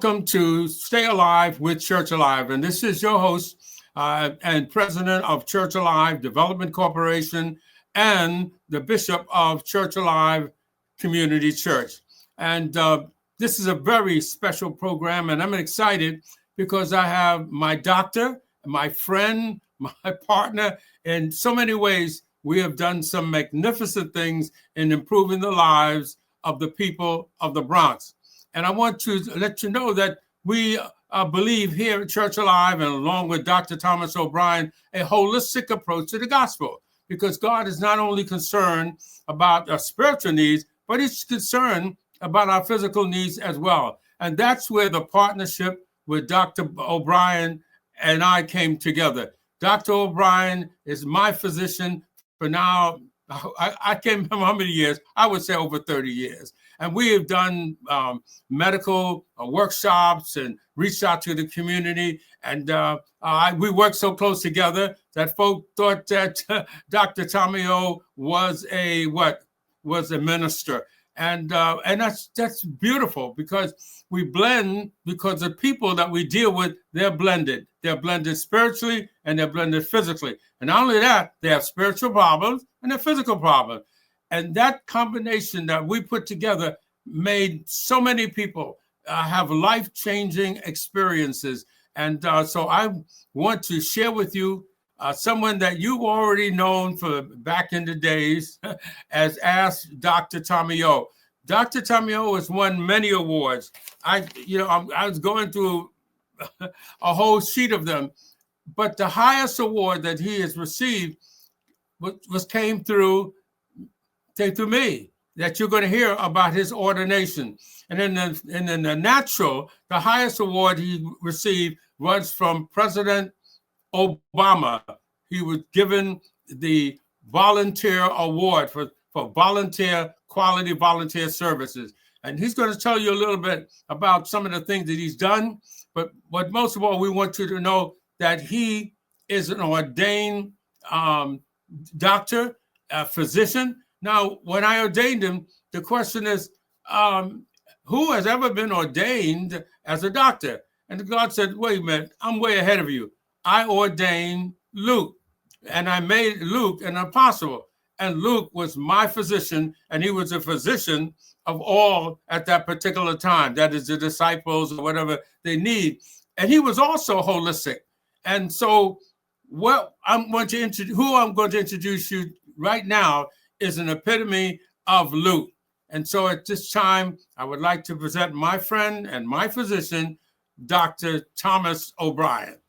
welcome to Stay Alive with Church Alive. And this is your host and president of Church Alive Development Corporation and the bishop of Church Alive Community Church. And this is a very special program, and I'm excited because I have my doctor, my friend, my partner. In so many ways, we have done some magnificent things in improving the lives of the people of the Bronx. And I want to let you know that we believe here at Church Alive, and along with Dr. Thomas O'Brien, a holistic approach to the gospel, because God is not only concerned about our spiritual needs, but he's concerned about our physical needs as well. And that's where the partnership with Dr. O'Brien and I came together. Dr. O'Brien is my physician for now. I came from how many years? I would say over 30 years. And we have done medical workshops and reached out to the community. And we worked so close together that folk thought that Dr. Tommy O was a minister. And that's beautiful because we blend, because the people that we deal with, they're blended. They're blended spiritually and they're blended physically. And not only that, they have spiritual problems and they're physical problems. And that combination that we put together made so many people have life-changing experiences. And so I want to share with you someone that you've already known for back in the days as Ask Dr. Tommy O. Dr. Tommy O has won many awards. I was going through a whole sheet of them, but the highest award that he has received came through me, that you're going to hear about his ordination. And in the natural, the highest award he received was from President Obama. He was given the volunteer award for quality volunteer services. And he's going to tell you a little bit about some of the things that he's done. But most of all, we want you to know that he is an ordained doctor, a physician. Now, when I ordained him, the question is, who has ever been ordained as a doctor? And God said, wait a minute, I'm way ahead of you. I ordained Luke, and I made Luke an apostle. And Luke was my physician, and he was a physician of all at that particular time. That is the disciples or whatever they need. And he was also holistic. And so who I'm going to introduce you right now is an epitome of Luke. And so at this time, I would like to present my friend and my physician, Dr. Thomas O'Brien.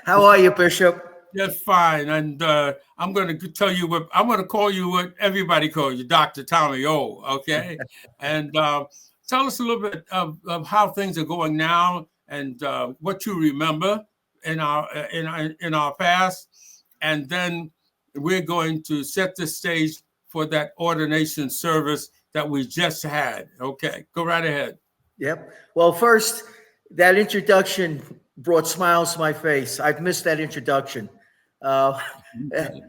How are you, Bishop? Just fine. And I'm going to tell you I'm going to call you what everybody calls you, Dr. Tommy O, okay? And tell us a little bit of how things are going now and what you remember in our past. And then we're going to set the stage for that ordination service that we just had. Okay, go right ahead. Yep. Well, first, that introduction brought smiles to my face. I've missed that introduction. Right.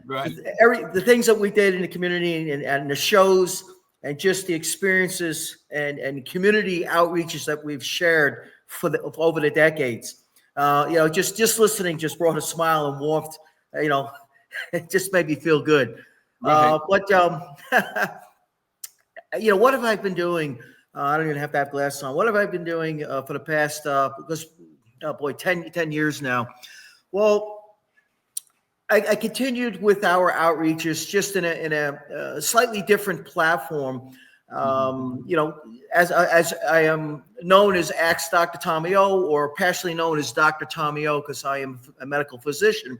The things that we did in the community and the shows and just the experiences and community outreaches that we've shared over the decades. Just listening just brought a smile and warmth. It just made me feel good. Right. What have I been doing? I don't even have to have glasses on. What have I been doing for the past, 10 years now? Well, I continued with our outreaches just in a slightly different platform. As I am known as Ask Dr. Tommy O, or passionately known as Dr. Tommy O, because I am a medical physician.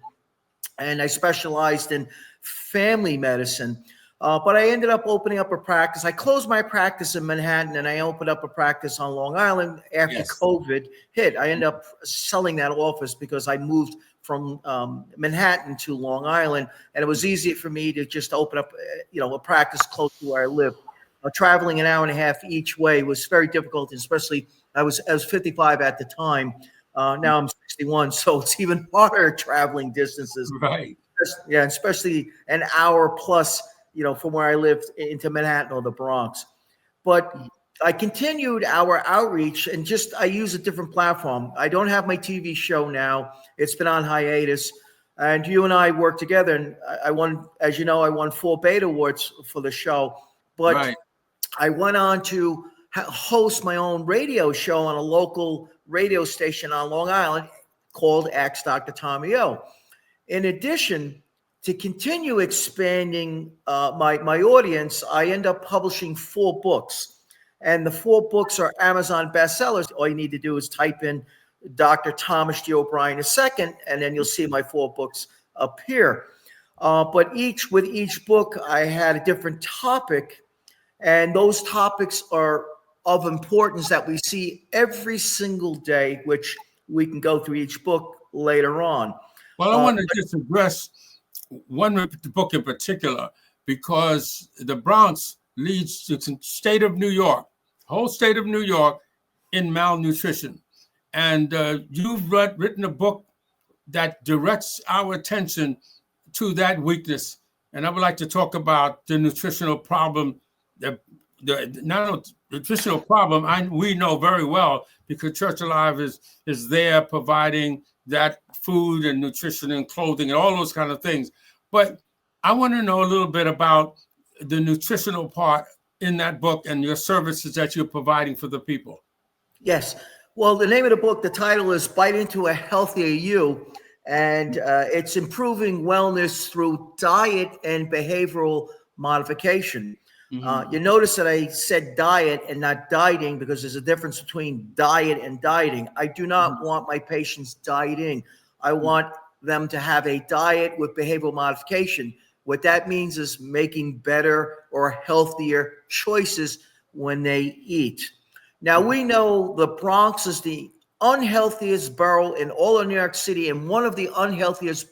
And I specialized in family medicine. But I ended up opening up a practice. I closed my practice in Manhattan and I opened up a practice on Long Island after COVID hit. I ended up selling that office because I moved from Manhattan to Long Island, and it was easier for me to just open up, a practice close to where I live. Traveling an hour and a half each way was very difficult, especially I was 55 at the time. Now I'm 61, so it's even harder traveling distances. Right. Yeah, especially an hour plus, from where I lived into Manhattan or the Bronx. But I continued our outreach and I use a different platform. I don't have my TV show now. It's been on hiatus. And you and I worked together, and I won, as you know, I won 4 Beta Awards for the show. But Right. I went on to host my own radio show on a local radio station on Long Island called Ask Dr. Tommy O. In addition, to continue expanding my audience, I end up publishing 4 books. And the 4 books are Amazon bestsellers. All you need to do is type in Dr. Thomas G. O'Brien II, and then you'll see my 4 books appear. But with each book, I had a different topic, and those topics are of importance that we see every single day, which we can go through each book later on. Well, I want to just address one book in particular, because the Bronx leads to the state of New York, whole state of New York, in malnutrition. And you've written a book that directs our attention to that weakness. And I would like to talk about the nutritional problem, nutritional problem we know very well, because Church Alive is there providing that food and nutrition and clothing and all those kind of things. But I want to know a little bit about the nutritional part in that book and your services that you're providing for the people. Yes. Well, the name of the book, the title is Bite Into a Healthier You, and it's improving wellness through diet and behavioral modification. You notice that I said diet and not dieting, because there's a difference between diet and dieting. I do not want my patients dieting. I want them to have a diet with behavioral modification. What that means is making better or healthier choices when they eat. Now, we know the Bronx is the unhealthiest borough in all of New York City and one of the unhealthiest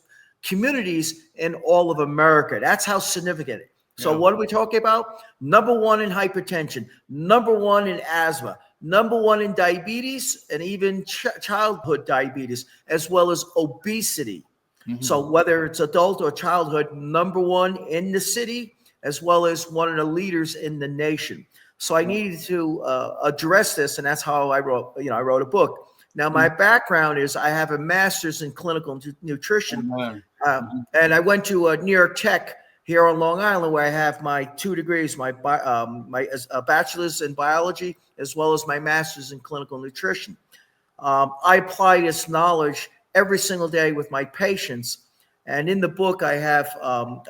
communities in all of America. That's how significant it is. So what are we talking about? Number 1 in hypertension, number 1 in asthma, number 1 in diabetes, and even childhood diabetes, as well as obesity. So whether it's adult or childhood, number 1 in the city, as well as one of the leaders in the nation. So I needed to address this, and that's how I wrote a book. Now, my background is I have a master's in clinical nutrition, and I went to New York Tech here on Long Island, where I have my 2 degrees, my bachelor's in biology, as well as my master's in clinical nutrition. I apply this knowledge every single day with my patients. And in the book, I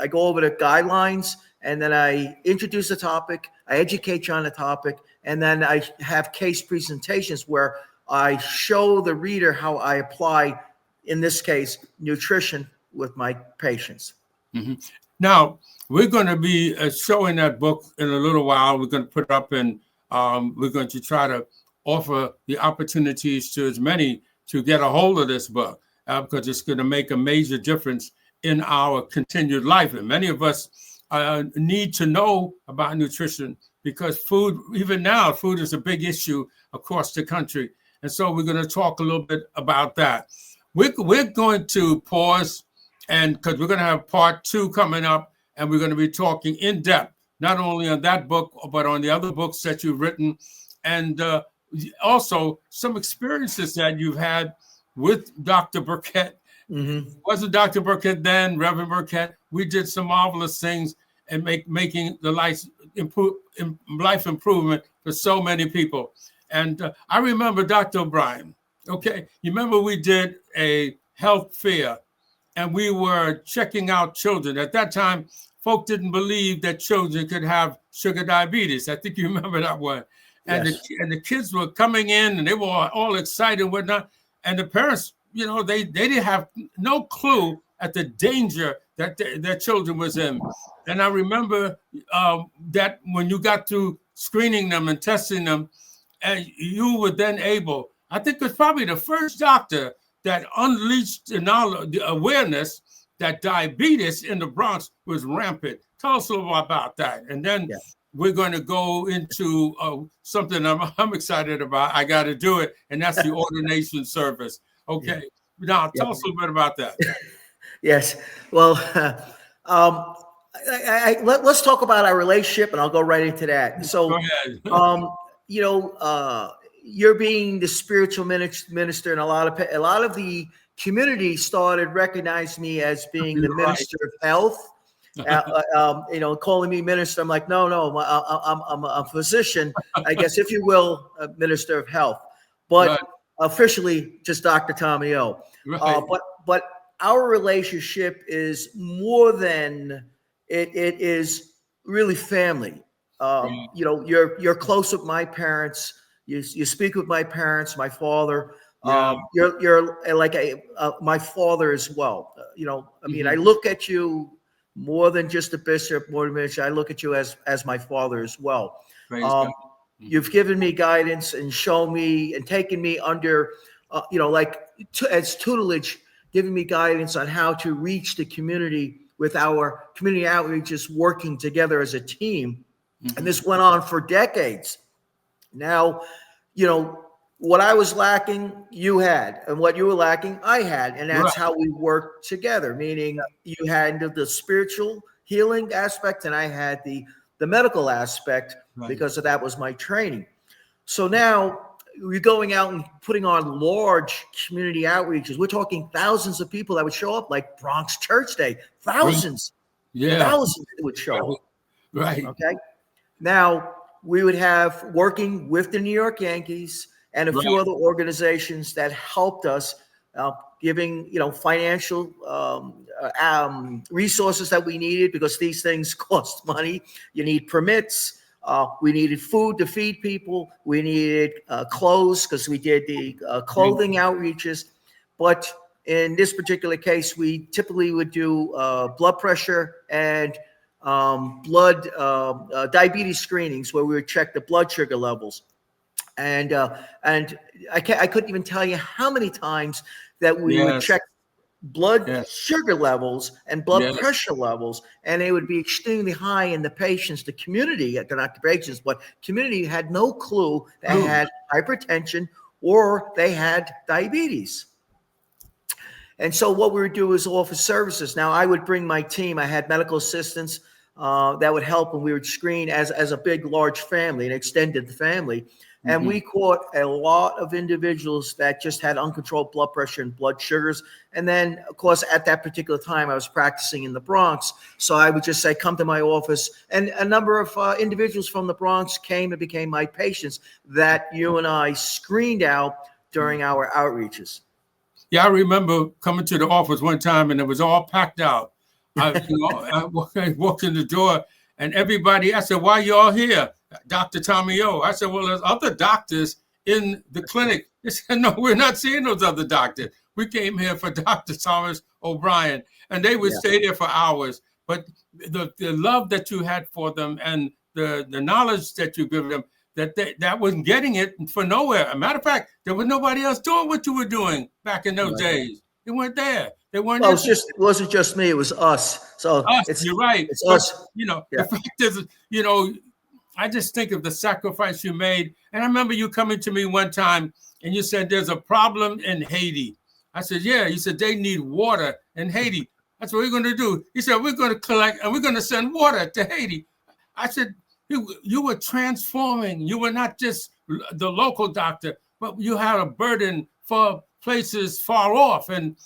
go over the guidelines, and then I introduce the topic, I educate you on the topic, and then I have case presentations where I show the reader how I apply, in this case, nutrition with my patients. Now, we're going to be showing that book in a little while. We're going to put it up, and we're going to try to offer the opportunities to as many to get a hold of this book, because it's going to make a major difference in our continued life. And many of us need to know about nutrition, because food, even now, food is a big issue across the country. And so we're going to talk a little bit about that. We're going to pause, and because we're going to have part 2 coming up, and we're going to be talking in depth, not only on that book, but on the other books that you've written, and also some experiences that you've had with Dr. Birkett. Wasn't Dr. Birkett then, Reverend Birkett? We did some marvelous things and making the life improvement for so many people. And I remember Dr. O'Brien. Okay, you remember we did a health fair, and we were checking out children. At that time, folk didn't believe that children could have sugar diabetes. I think you remember that one. And, yes. the kids were coming in, and they were all excited and whatnot. And the parents, they didn't have no clue at the danger that their children was in. And I remember that when you got through screening them and testing them, and you were then able, I think it was probably the first doctor that unleashed the awareness that diabetes in the Bronx was rampant. Tell us a little about that. And then we're going to go into something I'm excited about. I got to do it. And that's the ordination service. Okay. Now, tell us a little bit about that. Yes. Well, let's talk about our relationship, and I'll go right into that. So, go ahead. you're being the spiritual minister, and a lot of the community started recognizing me as being the minister of health. Calling me minister. I'm like, no, I'm a physician, I guess, if you will, a minister of health, but officially just Dr. Tommy O. Right. But our relationship is more than it is really family. You're close with my parents. You speak with my parents, my father. Yeah. You're like my father as well. I look at you more than just a bishop, more than minister. I look at you as my father as well. Praise God. You've given me guidance and shown me and taken me under, as tutelage, giving me guidance on how to reach the community with our community outreaches, working together as a team. And this went on for decades. Now, what I was lacking, you had, and what you were lacking, I had. And that's how we worked together, meaning you had the spiritual healing aspect and I had the medical aspect, because of that was my training. So now we're going out and putting on large community outreaches. We're talking thousands of people that would show up, like Bronx Church Day. Thousands. Thousands would show up. Right. Okay. Now we would have, working with the New York Yankees and a few other organizations that helped us, giving financial resources that we needed, because these things cost money. You need permits. We needed food to feed people. We needed clothes, because we did the clothing outreaches. But in this particular case, we typically would do blood pressure and diabetes screenings, where we would check the blood sugar levels. And I couldn't even tell you how many times that we would check blood sugar levels and blood pressure levels, and they would be extremely high in the patients. The community, not the patients, but community had no clue they had hypertension or they had diabetes. And so what we would do is offer services. Now I would bring my team. I had medical assistants that would help, and we would screen as a big, large family, an extended family. And we caught a lot of individuals that just had uncontrolled blood pressure and blood sugars. And then, of course, at that particular time, I was practicing in the Bronx. So I would just say, come to my office. And a number of individuals from the Bronx came and became my patients that you and I screened out during our outreaches. Yeah, I remember coming to the office one time and it was all packed out. I walked in the door and everybody, I said, why you all here? Dr. Tommy O. I said, well, there's other doctors in the clinic. They said, no, we're not seeing those other doctors. We came here for Dr. Thomas O'Brien. And they would stay there for hours. But the love that you had for them and the knowledge that you give them, that wasn't getting it for nowhere. As a matter of fact, there was nobody else doing what you were doing back in those days. They weren't there. They weren't. Well, it wasn't just me. It was us. So you're right. It's us. The fact is, I just think of the sacrifice you made. And I remember you coming to me one time and you said, there's a problem in Haiti. I said, yeah. You said, they need water in Haiti. That's what we're going to do. He said, we're going to collect and we're going to send water to Haiti. I said, you were transforming. You were not just the local doctor, but you had a burden for places far off and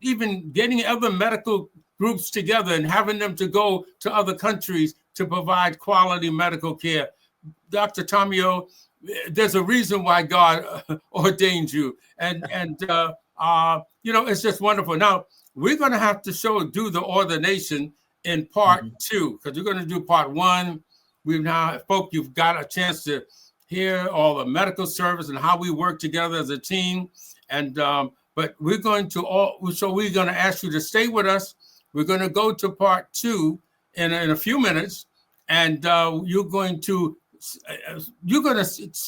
even getting other medical groups together and having them to go to other countries to provide quality medical care. Dr. Tommy O, there's a reason why God ordained you. And it's just wonderful. Now, we're going to have to do the ordination in part 2, because we're going to do part 1. We've now, folks, you've got a chance to hear all the medical service and how we work together as a team. And but we're going to ask you to stay with us. We're going to go to part 2 in a few minutes, and you're going to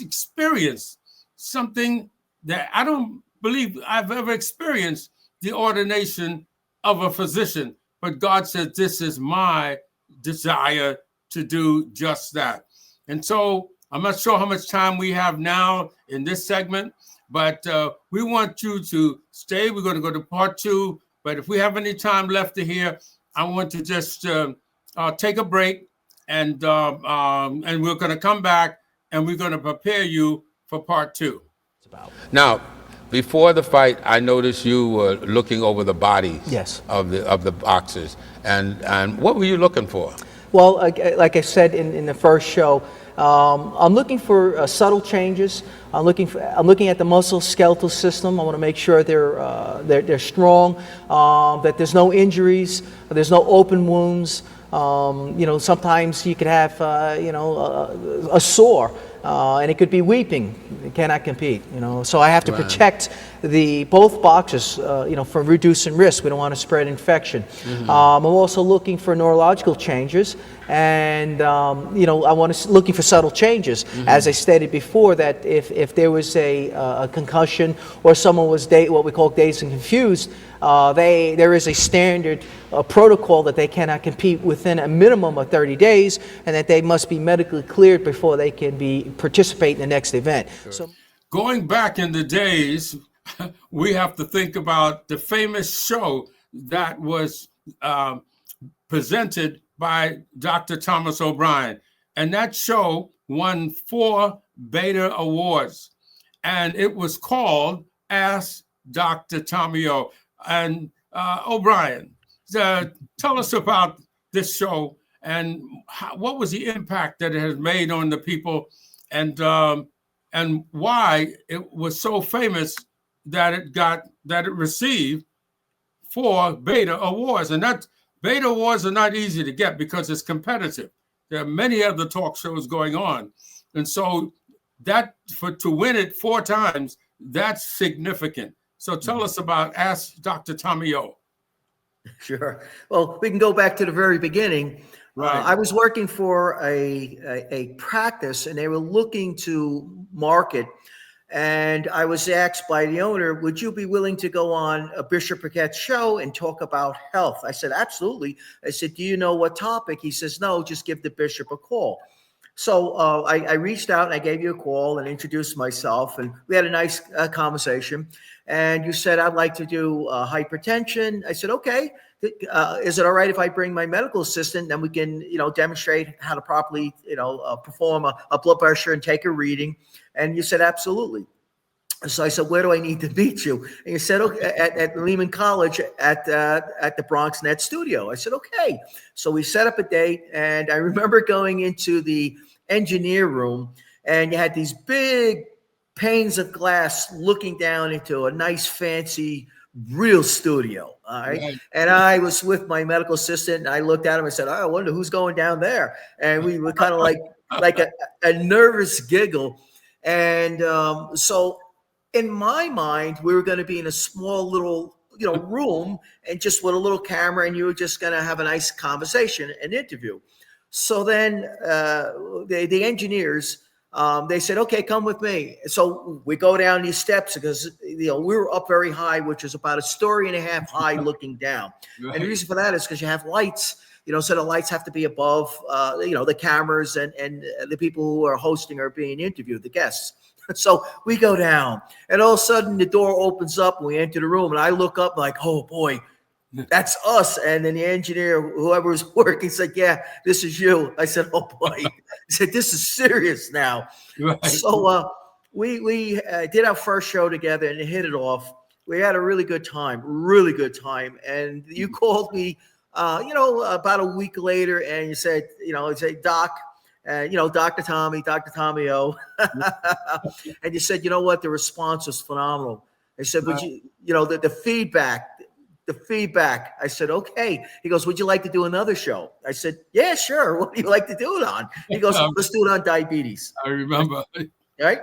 experience something that I don't believe I've ever experienced, the ordination of a physician. But God said, this is my desire to do just that. And so I'm not sure how much time we have now in this segment, but we want you to stay. We're going to go to part 2. But if we have any time left to hear, I want to just take a break, and we're going to come back and we're going to prepare you for part 2. Now, before the fight, I noticed you were looking over the bodies Yes. of the boxers, and what were you looking for? Well, like I said in the first show, I'm looking for subtle changes. I'm looking at the musculoskeletal system. I want to make sure they're strong, that there's no injuries, there's no open wounds. Sometimes you could have a sore, and it could be weeping. You cannot compete. So I have to protect both boxers, from reducing risk. We don't want to spread infection. I'm also looking for neurological changes, and looking for subtle changes. As I stated before, that if there was a concussion or someone was what we call dazed and confused, there is a standard protocol that they cannot compete within a minimum of 30 days, and that they must be medically cleared before they can participate in the next event. Sure. So, going back in the days, we have to think about the famous show that was presented by Dr. Thomas O'Brien. And that show won 4 Beta Awards. And it was called Ask Dr. Tommy O. And O'Brien, tell us about this show and what was the impact that it has made on the people, and why it was so famous that it received 4 Beta Awards. And that Beta Awards are not easy to get because it's competitive. There are many other talk shows going on. And so to win it 4 times, that's significant. So tell us about Ask Dr. Tommy O. Sure. Well, we can go back to the very beginning. Right. I was working for a practice, and they were looking to market. And I was asked by the owner, would you be willing to go on a Bishop Birkett show and talk about health? I said, absolutely. I said, do you know what topic? He says, no, just give the bishop a call. So I reached out and I gave you a call and introduced myself, and we had a nice conversation. And you said, I'd like to do hypertension. I said, okay. Is it all right if I bring my medical assistant? Then we can, demonstrate how to properly, perform a blood pressure and take a reading. And you said, absolutely. So I said, where do I need to meet you? And you said, okay, at Lehman College at the Bronx Net Studio. I said, okay. So we set up a date, and I remember going into the engineer room, and you had these big panes of glass looking down into a nice, fancy, real studio. All right. And I was with my medical assistant, and I looked at him and said, I wonder who's going down there. And we were kind of like a nervous giggle. And so in my mind, we were going to be in a small little, room, and just with a little camera, and you were just going to have a nice conversation, an interview. So then the engineers, they said, okay, come with me. So we go down these steps because, we were up very high, which is about 1.5 stories high looking down. Right. And the reason for that is because you have lights, so the lights have to be above, the cameras and the people who are hosting or being interviewed, the guests. So we go down, and all of a sudden the door opens up and we enter the room, and I look up like, oh boy, that's us. And then the engineer, whoever was working, said, yeah, this is you. I said, oh boy. He said, this is serious now. Right. So we did our first show together and hit it off. We had a really good time. And you called me, about a week later, and you said, Doc, Dr. Tommy O. And you said, you know what? The response was phenomenal. I said, would you, the feedback. I said, okay. He goes, would you like to do another show? I said, yeah, sure. What do you like to do it on? He goes, let's do it on diabetes. I remember. Right.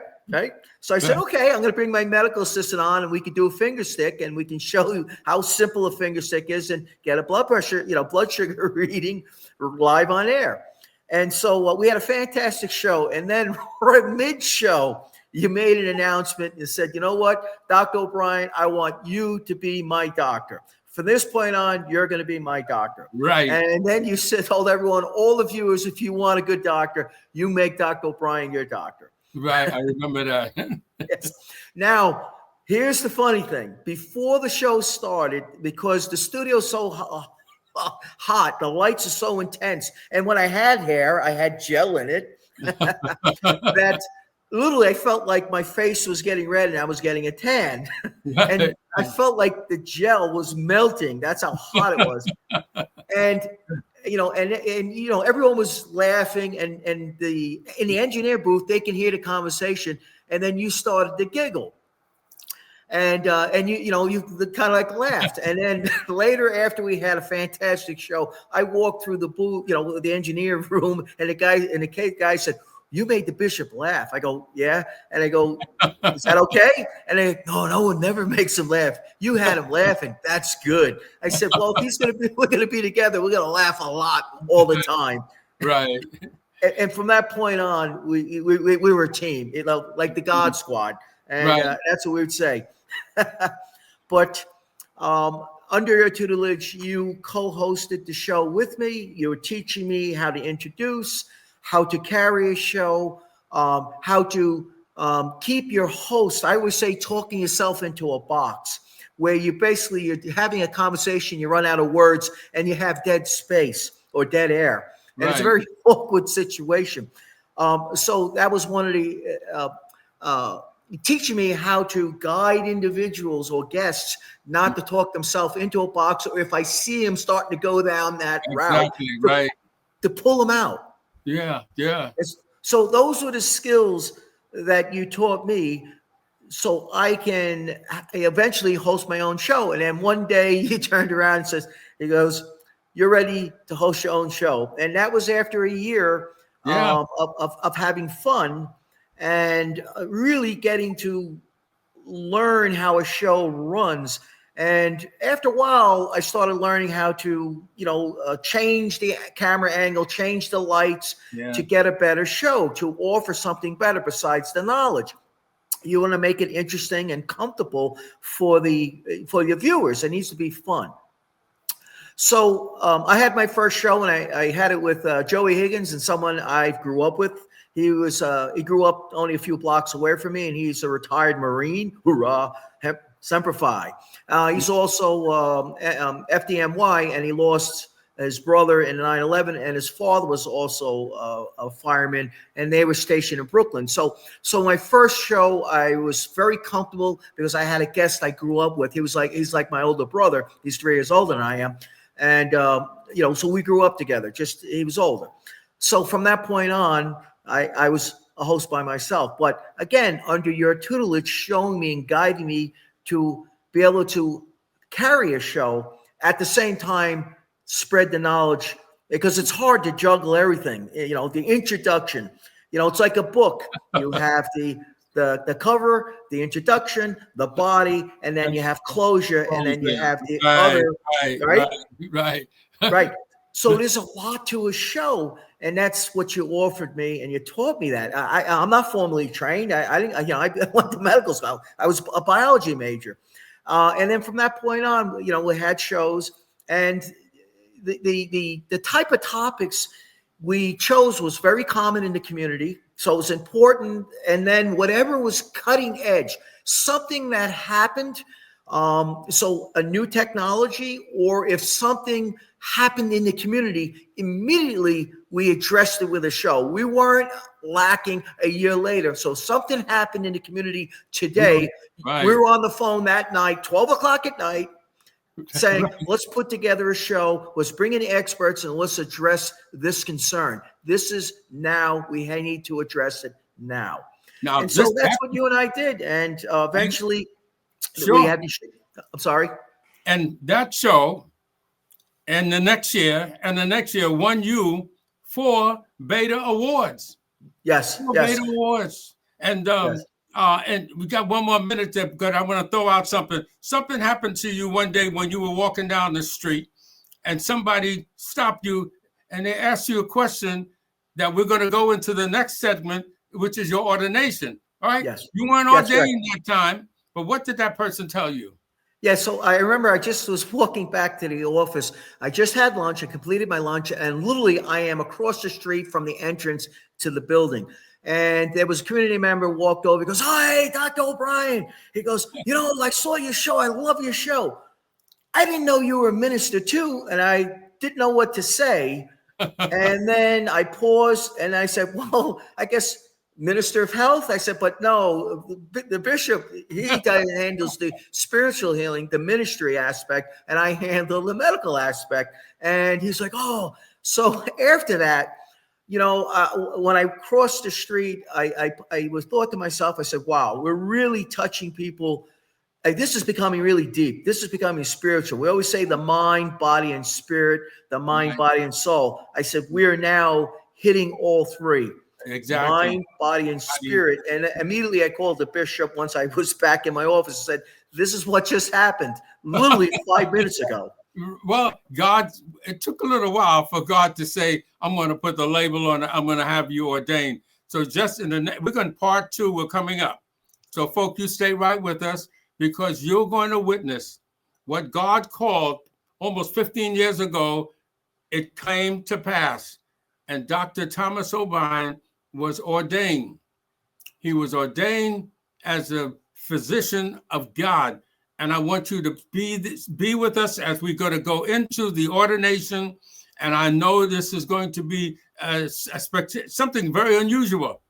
So I said, okay, I'm going to bring my medical assistant on, and we can do a finger stick, and we can show you how simple a finger stick is, and get a blood pressure, blood sugar reading live on air. And so we had a fantastic show. And then mid-show, you made an announcement and said, you know what, Dr. O'Brien, I want you to be my doctor. From this point on, you're going to be my doctor. Right. And then you told everyone, all the viewers, if you want a good doctor, you make Dr. O'Brien your doctor. Right. I remember that. Yes. Now, here's the funny thing. Before the show started, because the studio's so hot, the lights are so intense. And when I had hair, I had gel in it. that literally I felt like my face was getting red and I was getting a tan. And I felt like the gel was melting. That's how hot it was. And everyone was laughing, and in the engineer booth they can hear the conversation, and then you started to giggle. And you kind of like laughed. And then later, after we had a fantastic show, I walked through the booth, the engineer room, and the guy said, "You made the bishop laugh." I go, "Yeah." And I go, "Is that okay?" And they go, "No one never makes him laugh. You had him laughing. That's good." I said, "Well, if we're gonna be together, we're gonna laugh a lot all the time." Right. And from that point on, we were a team, like the God Squad, and Right. that's what we would say. But under your tutelage, you co-hosted the show with me. You were teaching me how to introduce, how to carry a show, how to keep your host. I always say talking yourself into a box where you're having a conversation, you run out of words, and you have dead space or dead air. And It's a very awkward situation. So that was one of the teaching me how to guide individuals or guests not to talk themselves into a box, or if I see them starting to go down that route, Right. to pull them out. Yeah. So those were the skills that you taught me, so I can eventually host my own show. And then one day he turned around and he goes, "You're ready to host your own show." And that was after a year of having fun and really getting to learn how a show runs. And after a while, I started learning how to, change the camera angle, change the lights to get a better show, to offer something better besides the knowledge. You want to make it interesting and comfortable for your viewers. It needs to be fun. So I had my first show, and I had it with Joey Higgins, and someone I grew up with. He grew up only a few blocks away from me, and he's a retired Marine. Hoorah, Semper Fi. He's also FDNY, and he lost his brother in 9/11, and his father was also a fireman, and they were stationed in Brooklyn. So my first show, I was very comfortable because I had a guest I grew up with. He's like my older brother. He's 3 years older than I am, and so we grew up together. Just he was older. So from that point on, I was a host by myself. But again, under your tutelage, showing me and guiding me to be able to carry a show, at the same time spread the knowledge, because it's hard to juggle everything. The introduction, it's like a book. You have the cover, the introduction, the body, and then you have closure, and then you have the other. Right. So there's a lot to a show, and that's what you offered me, and you taught me that. I'm not formally trained. I went to medical school. I was a biology major, and then from that point on, we had shows, and the type of topics we chose was very common in the community. So it was important, and then whatever was cutting edge, something that happened. So a new technology, or if something happened in the community, immediately we addressed it with a show. We weren't lacking a year later. So something happened in the community today. We were on the phone that night, 12 o'clock at night, saying, let's put together a show, let's bring in experts, and let's address this concern. This is now, we need to address it now. And so that's what you and I did. And eventually we had the show. I'm sorry. And that show, and the next year won you 4 Beta Awards. Yes. Beta Awards. And and we got one more minute there, because I want to throw out something. Something happened to you one day when you were walking down the street, and somebody stopped you, and they asked you a question that we're going to go into the next segment, which is your ordination. All right? Yes. You weren't ordained that time, but what did that person tell you? Yeah, so I remember I just was walking back to the office. I just had lunch. I completed my lunch, and literally I am across the street from the entrance to the building. And there was a community member walked over. He goes, "Hi, Dr. O'Brien." He goes, "I saw your show. I love your show. I didn't know you were a minister too." And I didn't know what to say. And then I paused and I said, well, I guess Minister of Health. I said, but no, the bishop, he handles the spiritual healing, the ministry aspect, and I handle the medical aspect. And he's like, oh, so after that, when I crossed the street, I was thought to myself, I said, wow, we're really touching people. This is becoming really deep. This is becoming spiritual. We always say the mind, body, and spirit, the mind, body, and soul. I said, we are now hitting all three. Exactly. Mind, body, and spirit. And immediately I called the bishop once I was back in my office and said, this is what just happened, literally 5 minutes ago. Well, it took a little while for God to say, I'm going to put the label on it. I'm going to have you ordained. So just we're going to part 2, we're coming up. So folks, you stay right with us, because you're going to witness what God called almost 15 years ago. It came to pass. And Dr. Thomas O'Brien was ordained. He was ordained as a physician of God. And I want you to be with us as we're going to go into the ordination. And I know this is going to be something very unusual,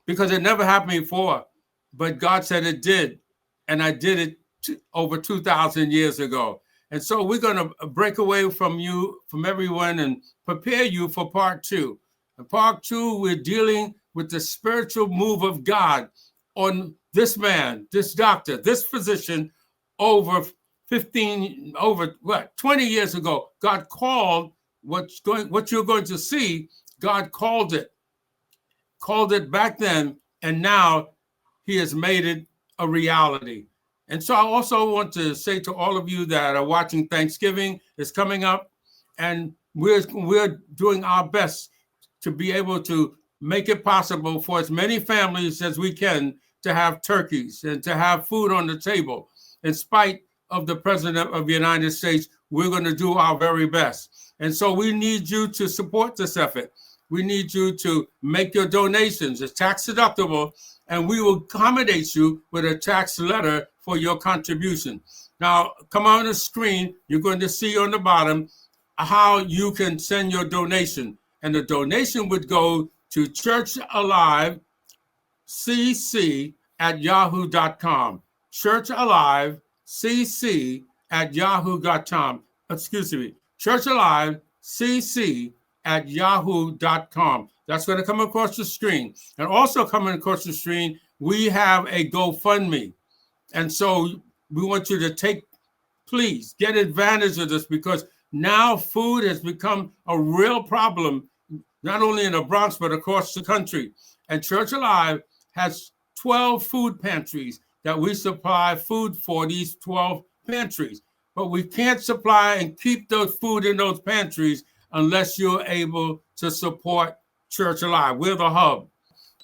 because it never happened before. But God said it did. And I did it over 2,000 years ago. And so we're going to break away from everyone, and prepare you for part 2. In part 2, we're dealing with the spiritual move of God on this man, this doctor, this physician, over 20 years ago. God called what you're going to see. God called it back then, and now he has made it a reality. And so I also want to say to all of you that are watching, Thanksgiving is coming up, and we're doing our best to be able to make it possible for as many families as we can to have turkeys and to have food on the table. In spite of the President of the United States, we're going to do our very best. And so we need you to support this effort. We need you to make your donations. It's tax deductible, and we will accommodate you with a tax letter for your contribution. Now, come on the screen. You're going to see on the bottom how you can send your donation. And the donation would go to churchalivecc@yahoo.com. churchalivecc@yahoo.com. Excuse me. churchalivecc@yahoo.com. That's going to come across the screen. And also coming across the screen, we have a GoFundMe. And so we want you to please get advantage of this, because now food has become a real problem, not only in the Bronx, but across the country. And Church Alive has 12 food pantries that we supply food for, these 12 pantries. But we can't supply and keep those food in those pantries unless you're able to support Church Alive. We're the hub.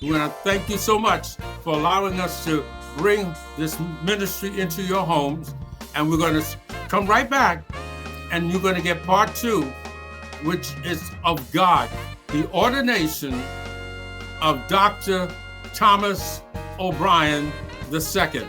We want to thank you so much for allowing us to bring this ministry into your homes. And we're going to come right back, and you're going to get part 2, which is of God, the ordination of Dr. Thomas O'Brien II.